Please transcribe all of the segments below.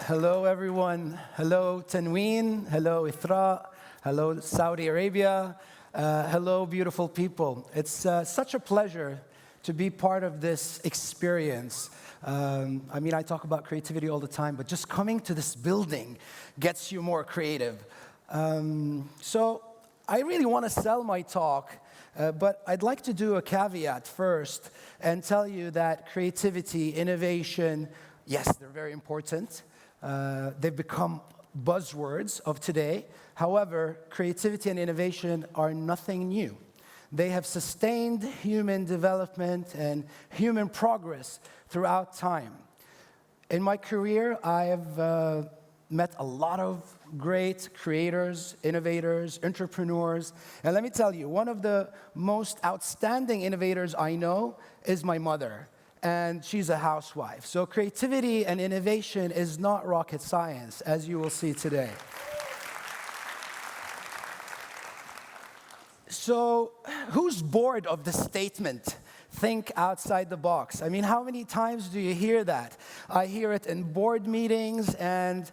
Hello, everyone. Hello, Tanween. Hello, Ithra. Hello, Saudi Arabia. Hello, beautiful people. It's such a pleasure to be part of this experience. I talk about creativity all the time, but just coming to this building gets you more creative. So I really want to sell my talk, but I'd like to do a caveat first and tell you that creativity, innovation, yes, they're very important. They've become buzzwords of today. However, creativity and innovation are nothing new. They have sustained human development and human progress throughout time. In my career, I have met a lot of great creators, innovators, entrepreneurs. And let me tell you, one of the most outstanding innovators I know is my mother. And she's a housewife. So creativity and innovation is not rocket science, as you will see today. So who's bored of the statement, think outside the box? I mean, how many times do you hear that? I hear it in board meetings, and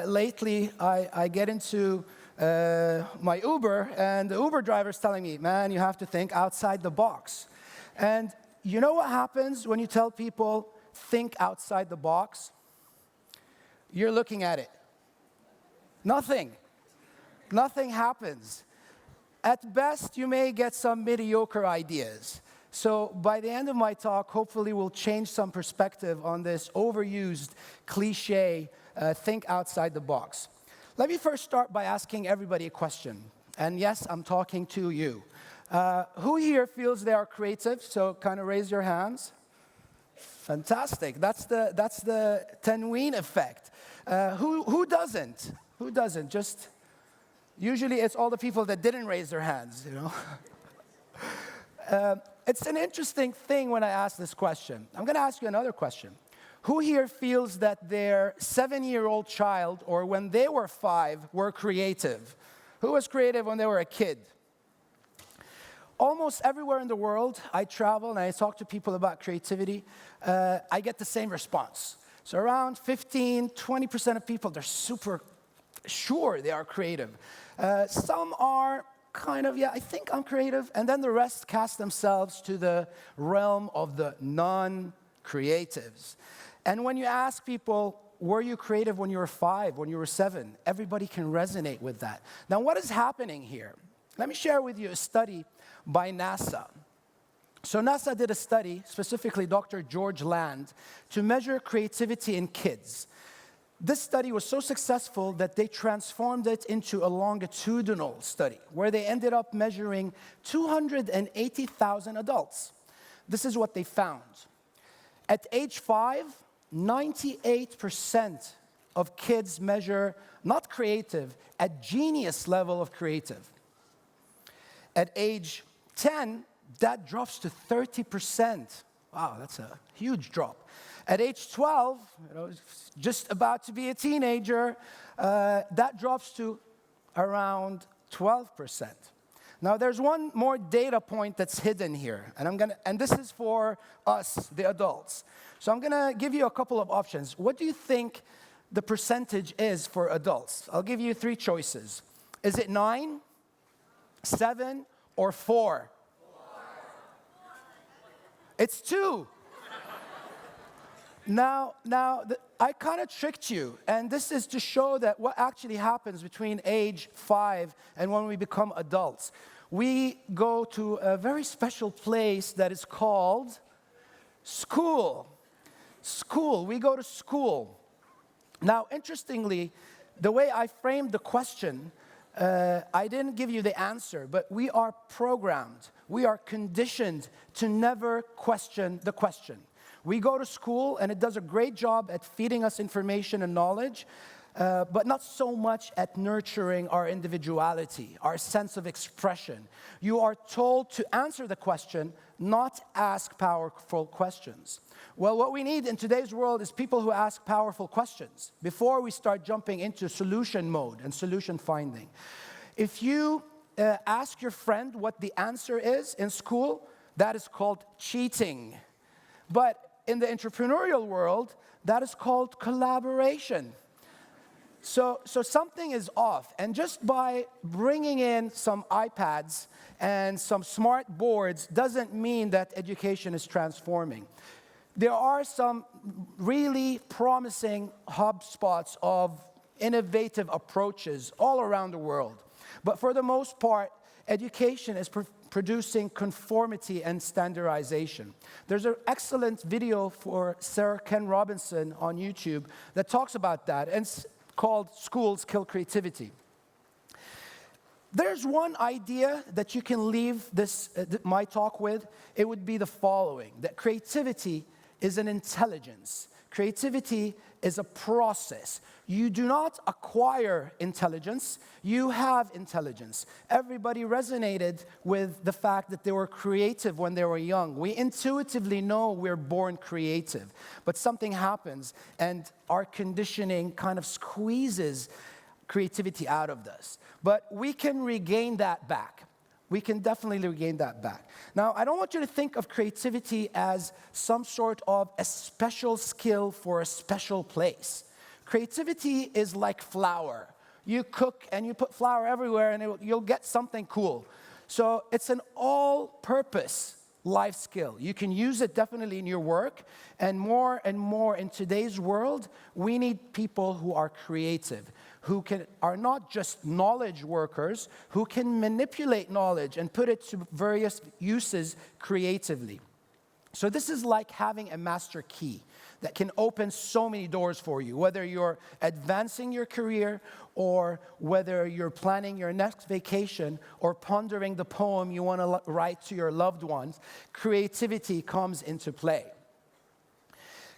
lately I get into my Uber, and the Uber driver's telling me, man, you have to think outside the box. And you know what happens when you tell people, think outside the box? You're looking at it. Nothing. Nothing happens. At best, you may get some mediocre ideas. So by the end of my talk, hopefully we'll change some perspective on this overused cliche, think outside the box. Let me first start by asking everybody a question. And yes, I'm talking to you. Who here feels they are creative? So kind of raise your hands. Fantastic. That's the Tanween effect. Who doesn't? Who doesn't? Just usually it's all the people that didn't raise their hands, you know. It's an interesting thing when I ask this question. I'm going to ask you another question. Who here feels that their 7-year-old child, or when they were 5, were creative? Who was creative when they were a kid? Almost everywhere in the world, I travel and I talk to people about creativity, I get the same response. So around 15-20% of people, they're super sure they are creative. Some are kind of, yeah, I think I'm creative, and then the rest cast themselves to the realm of the non-creatives. And when you ask people, were you creative when you were 5, when you were 7? Everybody can resonate with that. Now, what is happening here? Let me share with you a study by NASA. So NASA did a study, specifically Dr. George Land, to measure creativity in kids. This study was so successful that they transformed it into a longitudinal study, where they ended up measuring 280,000 adults. This is what they found. At age 5, 98% of kids measure not creative, at genius level of creative. At age 10, that drops to 30%. Wow, that's a huge drop. At age 12, just about to be a teenager, that drops to around 12%. Now, there's one more data point that's hidden here, and this is for us, the adults. So I'm gonna give you a couple of options. What do you think the percentage is for adults? I'll give you 3 choices. Is it 9, 7, or 4? It's 2. Now, I kind of tricked you, and this is to show that what actually happens between age 5 and when we become adults. We go to a very special place that is called school. School, we go to school. Now, interestingly, the way I framed the question, I didn't give you the answer, but we are programmed, we are conditioned to never question the question. We go to school, and it does a great job at feeding us information and knowledge, but not so much at nurturing our individuality, our sense of expression. You are told to answer the question, not ask powerful questions. Well, what we need in today's world is people who ask powerful questions before we start jumping into solution mode and solution finding. If you ask your friend what the answer is in school, that is called cheating. But in the entrepreneurial world, that is called collaboration. So something is off. And just by bringing in some iPads and some smart boards doesn't mean that education is transforming. There are some really promising hub spots of innovative approaches all around the world. But for the most part, education is producing conformity and standardization. There's an excellent video for Sir Ken Robinson on YouTube that talks about that, and it's called Schools Kill Creativity. There's one idea that you can leave my talk with. It would be the following, that creativity is an intelligence. Creativity is a process. You do not acquire intelligence, you have intelligence. Everybody resonated with the fact that they were creative when they were young. We intuitively know we're born creative, but something happens and our conditioning kind of squeezes creativity out of us. But we can regain that back. We can definitely regain that back. Now, I don't want you to think of creativity as some sort of a special skill for a special place. Creativity is like flour. You cook and you put flour everywhere and you'll get something cool. So it's an all-purpose life skill. You can use it definitely in your work, and more in today's world, we need people who are creative, who are not just knowledge workers, who can manipulate knowledge and put it to various uses creatively. So this is like having a master key that can open so many doors for you, whether you're advancing your career or whether you're planning your next vacation or pondering the poem you want to write to your loved ones. Creativity comes into play.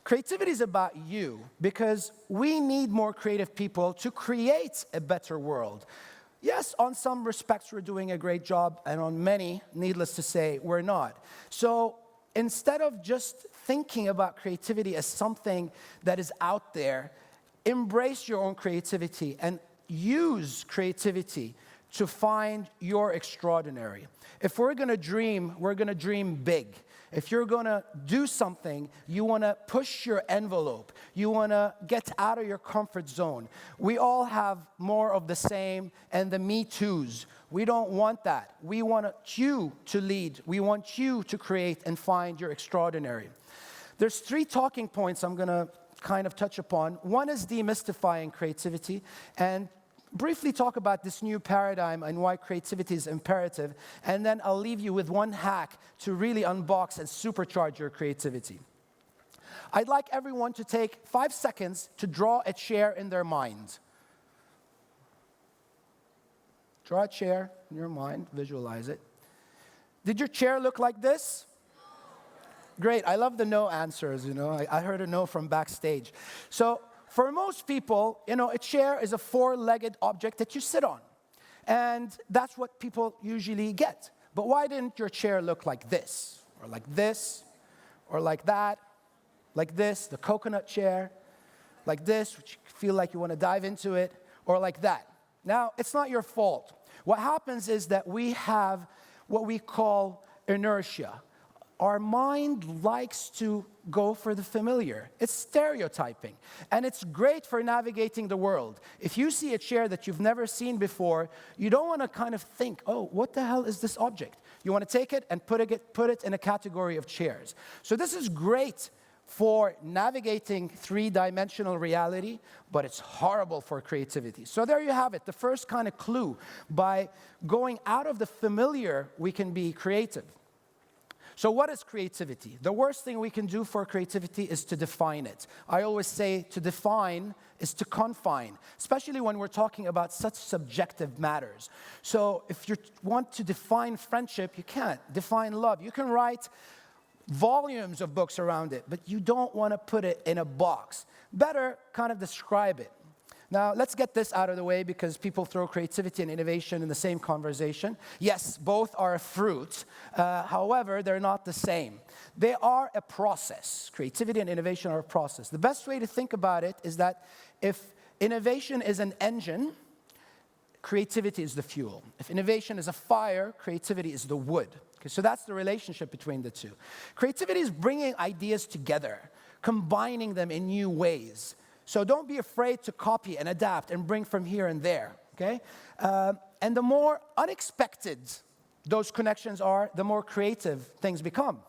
Creativity is about you because we need more creative people to create a better world. Yes, on some respects we're doing a great job, and on many, needless to say, we're not. So instead of just thinking about creativity as something that is out there, embrace your own creativity and use creativity to find your extraordinary. If we're going to dream big. If you're going to do something, you want to push your envelope. You want to get out of your comfort zone. We all have more of the same and the me toos. We don't want that. We want you to lead. We want you to create and find your extraordinary. There's 3 talking points I'm going to kind of touch upon. One is demystifying creativity, and briefly talk about this new paradigm and why creativity is imperative, and then I'll leave you with one hack to really unbox and supercharge your creativity. I'd like everyone to take 5 seconds to draw a chair in their mind. Draw a chair in your mind, visualize it. Did your chair look like this? Great, I love the no answers, I heard a no from backstage. So, for most people, a chair is a 4-legged object that you sit on. And that's what people usually get. But why didn't your chair look like this? Or like this? Or like that? Like this, the coconut chair? Like this, which you feel like you want to dive into it? Or like that? Now, it's not your fault. What happens is that we have what we call inertia. Our mind likes to go for the familiar. It's stereotyping, and it's great for navigating the world. If you see a chair that you've never seen before, you don't want to kind of think, oh, what the hell is this object? You want to take it and put it in a category of chairs. So this is great for navigating 3-dimensional reality, but it's horrible for creativity. So there you have it, the first kind of clue. By going out of the familiar, we can be creative. So what is creativity? The worst thing we can do for creativity is to define it. I always say to define is to confine, especially when we're talking about such subjective matters. So if you want to define friendship, you can't. Define love. You can write volumes of books around it, but you don't want to put it in a box. Better kind of describe it. Now, let's get this out of the way because people throw creativity and innovation in the same conversation. Yes, both are a fruit. However, they're not the same. They are a process. Creativity and innovation are a process. The best way to think about it is that if innovation is an engine, creativity is the fuel. If innovation is a fire, creativity is the wood. Okay, so that's the relationship between the two. Creativity is bringing ideas together, combining them in new ways. So don't be afraid to copy and adapt and bring from here and there, okay? And the more unexpected those connections are, the more creative things become.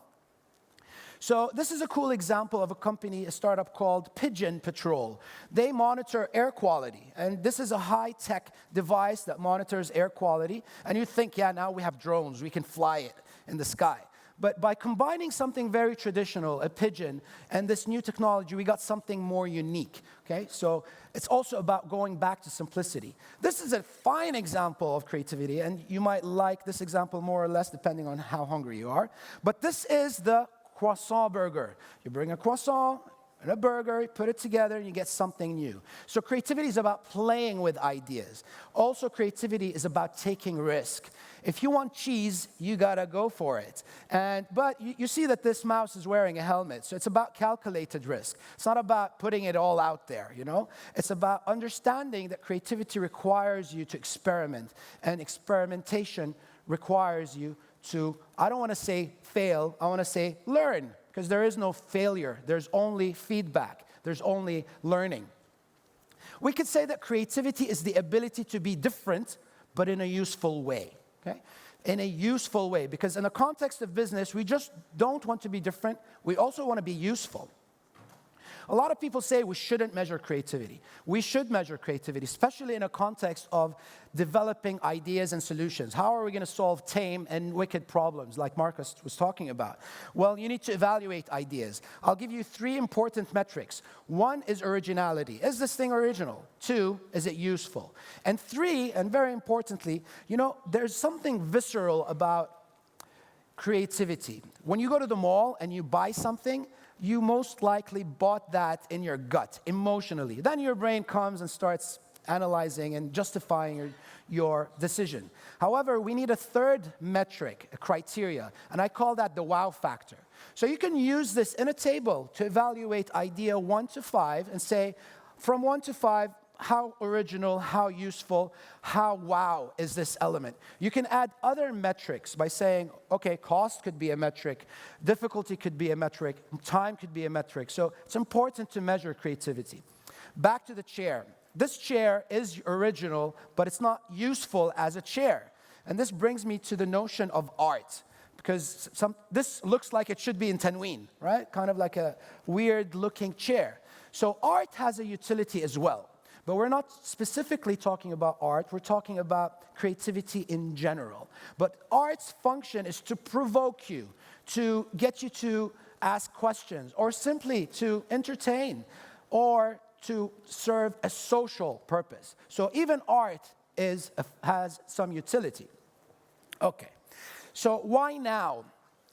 So this is a cool example of a company, a startup called Pigeon Patrol. They monitor air quality, and this is a high-tech device that monitors air quality. And you think, yeah, now we have drones, we can fly it in the sky. But by combining something very traditional, a pigeon, and this new technology, we got something more unique, okay? So it's also about going back to simplicity. This is a fine example of creativity, and you might like this example more or less depending on how hungry you are. But this is the croissant burger. You bring a croissant and a burger, you put it together, and you get something new. So creativity is about playing with ideas. Also, creativity is about taking risk. If you want cheese, you gotta go for it. But you see that this mouse is wearing a helmet, so it's about calculated risk. It's not about putting it all out there, you know? It's about understanding that creativity requires you to experiment, and experimentation requires you to, I don't want to say fail, I want to say learn, because there is no failure. There's only feedback. There's only learning. We could say that creativity is the ability to be different, but in a useful way, okay? In a useful way, because in the context of business, we just don't want to be different. We also want to be useful. A lot of people say we shouldn't measure creativity. We should measure creativity, especially in a context of developing ideas and solutions. How are we going to solve tame and wicked problems like Marcus was talking about? Well, you need to evaluate ideas. I'll give you 3 important metrics. 1 is originality. Is this thing original? 2, is it useful? And 3, and very importantly, you know, there's something visceral about creativity. When you go to the mall and you buy something, you most likely bought that in your gut, emotionally. Then your brain comes and starts analyzing and justifying your decision. However, we need a 3rd metric, a criteria, and I call that the wow factor. So you can use this in a table to evaluate idea 1 to 5 and say, from 1 to 5, how original, how useful, how wow is this element? You can add other metrics by saying, okay, cost could be a metric, difficulty could be a metric, time could be a metric. So it's important to measure creativity. Back to the chair. This chair is original, but it's not useful as a chair. And this brings me to the notion of art, because this looks like it should be in Tanween, right? Kind of like a weird-looking chair. So art has a utility as well. But we're not specifically talking about art, we're talking about creativity in general. But art's function is to provoke you, to get you to ask questions, or simply to entertain, or to serve a social purpose. So even art has some utility. Okay, so why now?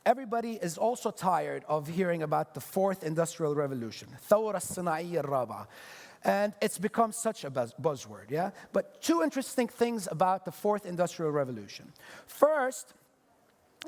Everybody is also tired of hearing about the 4th Industrial Revolution, الثورة الصناعية الرابعة. And it's become such a buzzword, yeah? But 2 interesting things about the 4th Industrial Revolution. First,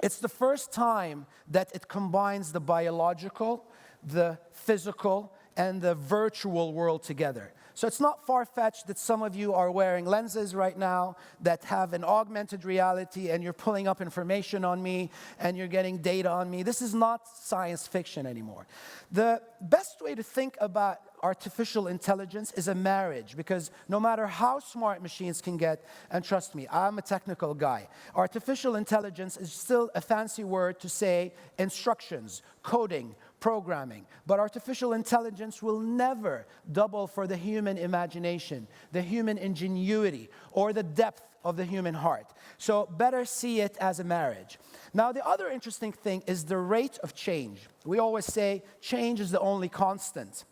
it's the first time that it combines the biological, the physical, and the virtual world together. So it's not far-fetched that some of you are wearing lenses right now that have an augmented reality, and you're pulling up information on me, and you're getting data on me. This is not science fiction anymore. The best way to think about artificial intelligence is a marriage, because no matter how smart machines can get, and trust me, I'm a technical guy, artificial intelligence is still a fancy word to say instructions, coding, programming. But artificial intelligence will never double for the human imagination, the human ingenuity, or the depth of the human heart. So better see it as a marriage. Now, the other interesting thing is the rate of change. We always say change is the only constant.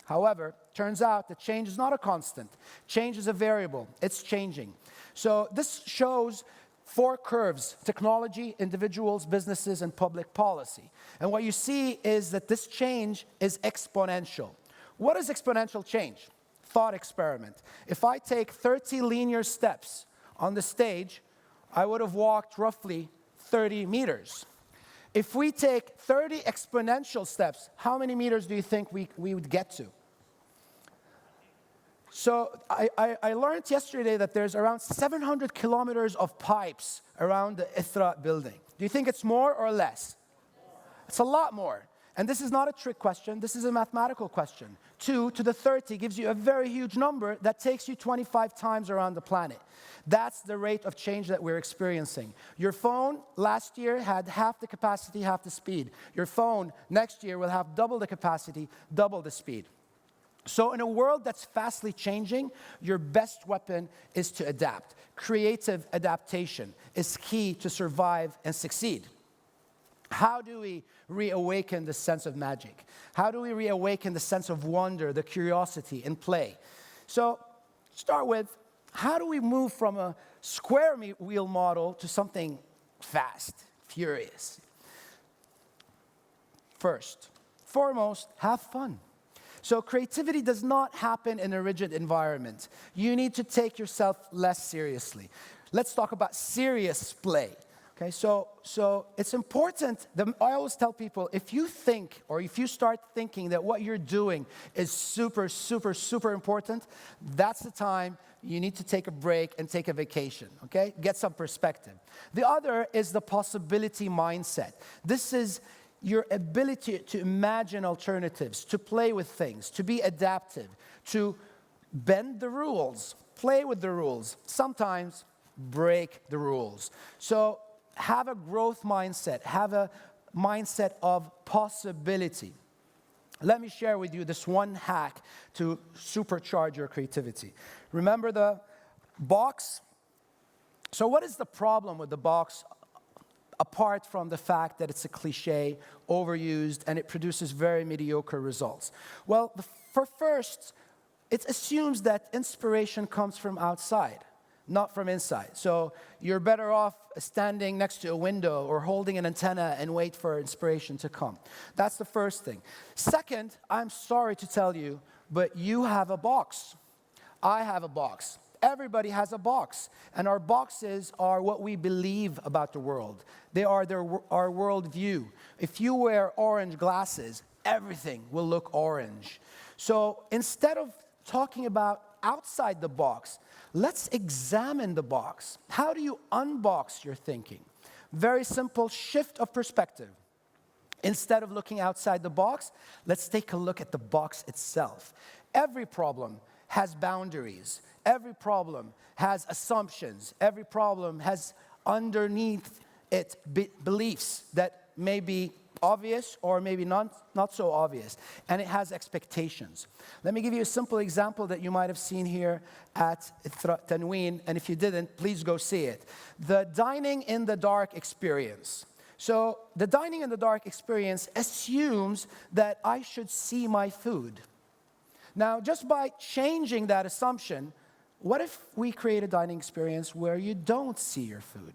However, turns out that change is not a constant. Change is a variable. It's changing. So this shows 4 curves: technology, individuals, businesses, and public policy. And what you see is that this change is exponential. What is exponential change? Thought experiment. If I take 30 linear steps on the stage, I would have walked roughly 30 meters. If we take 30 exponential steps, how many meters do you think we would get to? So I learned yesterday that there's around 700 kilometers of pipes around the ISRA building. Do you think it's more or less? It's a lot more. And this is not a trick question. This is a mathematical question. 2 to the 30 gives you a very huge number that takes you 25 times around the planet. That's the rate of change that we're experiencing. Your phone last year had half the capacity, half the speed. Your phone next year will have double the capacity, double the speed. So in a world that's fastly changing, your best weapon is to adapt. Creative adaptation is key to survive and succeed. How do we reawaken the sense of magic? How do we reawaken the sense of wonder, the curiosity, and play? So start with, how do we move from a square wheel model to something fast, furious? First, foremost, have fun. So creativity does not happen in a rigid environment. You need to take yourself less seriously. Let's talk about serious play. Okay, so it's important. I always tell people, if you think or if you start thinking that what you're doing is super, super, super important, that's the time you need to take a break and take a vacation, okay? Get some perspective. The other is the possibility mindset. This is your ability to imagine alternatives, to play with things, to be adaptive, to bend the rules, play with the rules, sometimes break the rules. So have a growth mindset, have a mindset of possibility. Let me share with you this one hack to supercharge your creativity. Remember the box? So what is the problem with the box? Apart from the fact that it's a cliche, overused, and it produces very mediocre results. Well, for first, it assumes that inspiration comes from outside, not from inside. So you're better off standing next to a window or holding an antenna and wait for inspiration to come. That's the first thing. Second, I'm sorry to tell you, but you have a box. I have a box. Everybody has a box, and our boxes are what we believe about the world. They are our worldview. If you wear orange glasses, everything will look orange. So instead of talking about outside the box, let's examine the box. How do you unbox your thinking? Very simple shift of perspective. Instead of looking outside the box, let's take a look at the box itself. Every problem has boundaries. Every problem has assumptions. Every problem has underneath it beliefs that may be obvious or maybe not so obvious. And it has expectations. Let me give you a simple example that you might have seen here at Tanween, and if you didn't, please go see it. The dining in the dark experience. So the dining in the dark experience assumes that I should see my food. Now, just by changing that assumption, what if we create a dining experience where you don't see your food?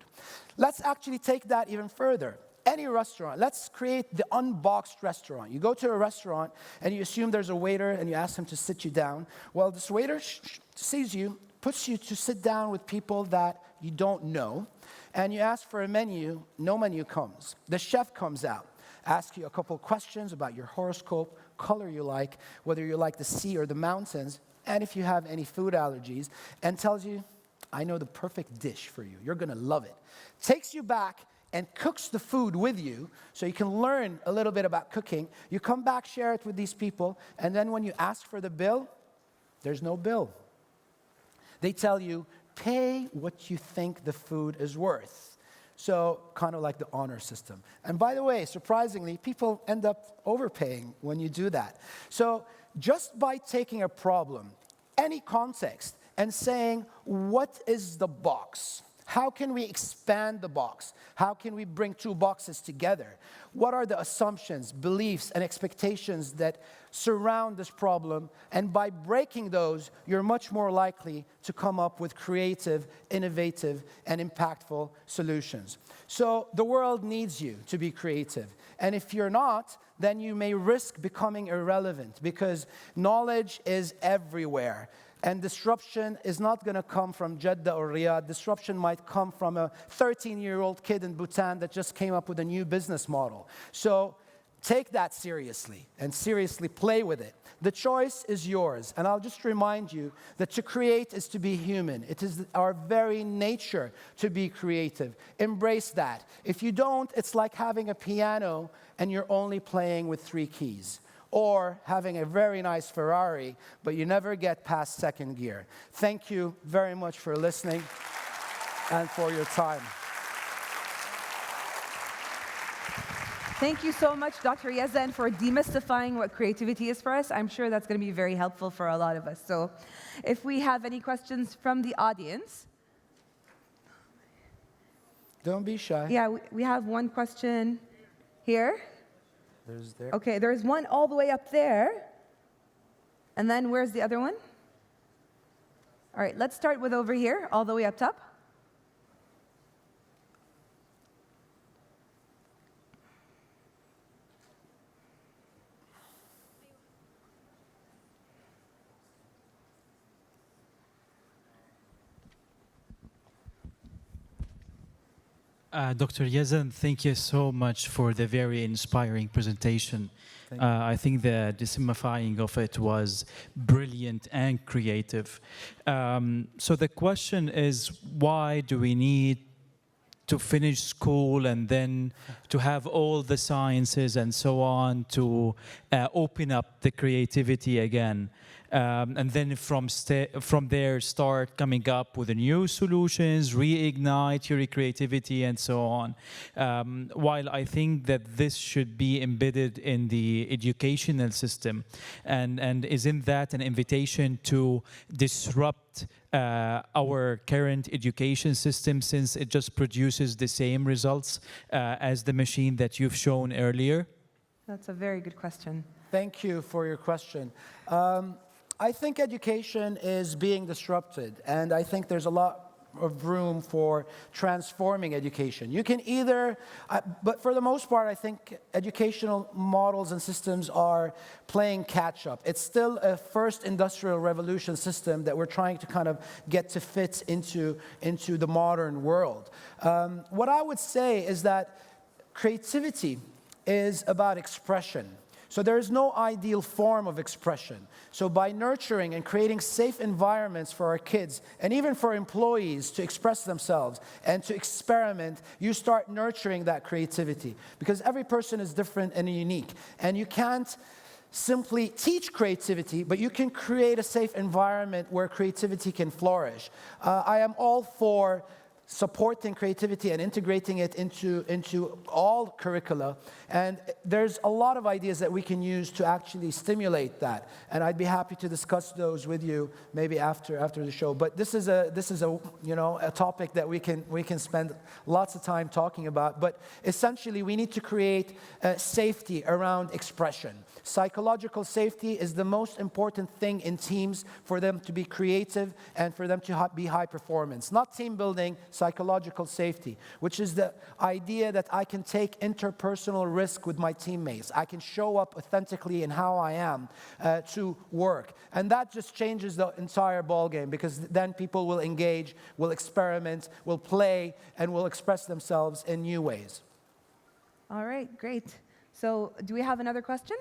Let's actually take that even further. Any restaurant, let's create the unboxed restaurant. You go to a restaurant and you assume there's a waiter and you ask him to sit you down. Well, this waiter sees you, puts you to sit down with people that you don't know, and you ask for a menu, no menu comes. The chef comes out, asks you a couple questions about your horoscope, color you like, whether you like the sea or the mountains, and if you have any food allergies, and tells you, I know the perfect dish for you. You're gonna love it. Takes you back and cooks the food with you so you can learn a little bit about cooking. You come back, share it with these people, and then when you ask for the bill, there's no bill. They tell you, pay what you think the food is worth. So kind of like the honor system. And by the way, surprisingly, people end up overpaying when you do that. So just by taking a problem, any context, and saying, what is the box? How can we expand the box? How can we bring two boxes together? What are the assumptions, beliefs, and expectations that surround this problem? And by breaking those, you're much more likely to come up with creative, innovative, and impactful solutions. So the world needs you to be creative. And if you're not, then you may risk becoming irrelevant because knowledge is everywhere. And disruption is not going to come from Jeddah or Riyadh. Disruption might come from a 13-year-old kid in Bhutan that just came up with a new business model. So take that seriously and seriously play with it. The choice is yours. And I'll just remind you that to create is to be human. It is our very nature to be creative. Embrace that. If you don't, it's like having a piano and you're only playing with 3 keys. or having a very nice Ferrari, but you never get past second gear. Thank you very much for listening and for your time. Thank you so much, Dr. Yazan, for demystifying what creativity is for us. I'm sure that's going to be very helpful for a lot of us. So if we have any questions from the audience. Don't be shy. Yeah, we have one question here. There's there. Okay, there's one all the way up there. And then where's the other one? All right, let's start with over here, all the way up top. Dr. Yazan, thank you so much for the very inspiring presentation. I think the demystifying of it was brilliant and creative. So the question is, why do we need to finish school and then to have all the sciences and so on to open up the creativity again? And then from there start coming up with the new solutions, reignite your creativity and so on. While I think that this should be embedded in the educational system, and isn't that an invitation to disrupt our current education system, since it just produces the same results as the machine that you've shown earlier? That's a very good question. Thank you for your question. I think education is being disrupted, and I think there's a lot of room for transforming education. You can either, but for the most part, I think educational models and systems are playing catch up. It's still a first industrial revolution system that we're trying to kind of get to fit into the modern world. What I would say is that creativity is about expression. So there is no ideal form of expression. So by nurturing and creating safe environments for our kids, and even for employees to express themselves and to experiment, you start nurturing that creativity. Because every person is different and unique. And you can't simply teach creativity, but you can create a safe environment where creativity can flourish. I am all for supporting creativity and integrating it into all curricula. And there's a lot of ideas that we can use to actually stimulate that. And I'd be happy to discuss those with you maybe after the show. But this is a topic that we can spend lots of time talking about. But essentially, we need to create safety around expression. Psychological safety is the most important thing in teams for them to be creative and for them to be high performance. Not team building, psychological safety, which is the idea that I can take interpersonal risk with my teammates. I can show up authentically in how I am to work. And that just changes the entire ballgame, because then people will engage, will experiment, will play, and will express themselves in new ways. All right, great. So do we have another question?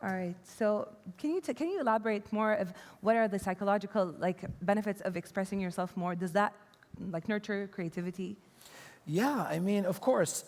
All right. So can you elaborate more of what are the psychological benefits of expressing yourself more? Does that nurture creativity? Yeah, I mean, of course.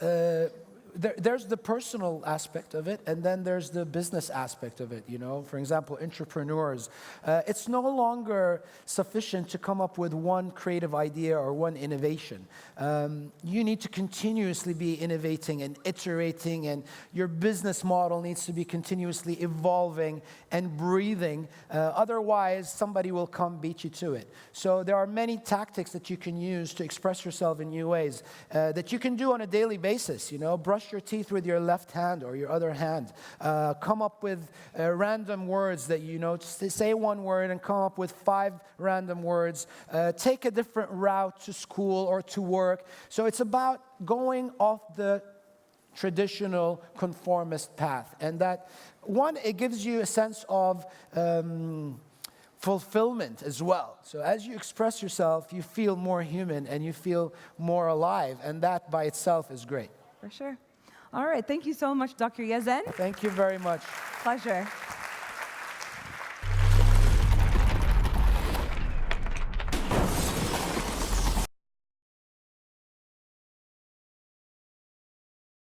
There's the personal aspect of it, and then there's the business aspect of it, For example, entrepreneurs. It's no longer sufficient to come up with one creative idea or one innovation. You need to continuously be innovating and iterating, and your business model needs to be continuously evolving and breathing. Otherwise, somebody will come beat you to it. So there are many tactics that you can use to express yourself in new ways that you can do on a daily basis, Brush your teeth with your left hand or your other hand. Come up with random words that just say one word and come up with 5 random words. Take a different route to school or to work. So it's about going off the traditional conformist path. And that, one, it gives you a sense of fulfillment as well. So as you express yourself, you feel more human and you feel more alive. And that by itself is great. For sure. All right. Thank you so much, Dr. Yazan. Thank you very much. Pleasure.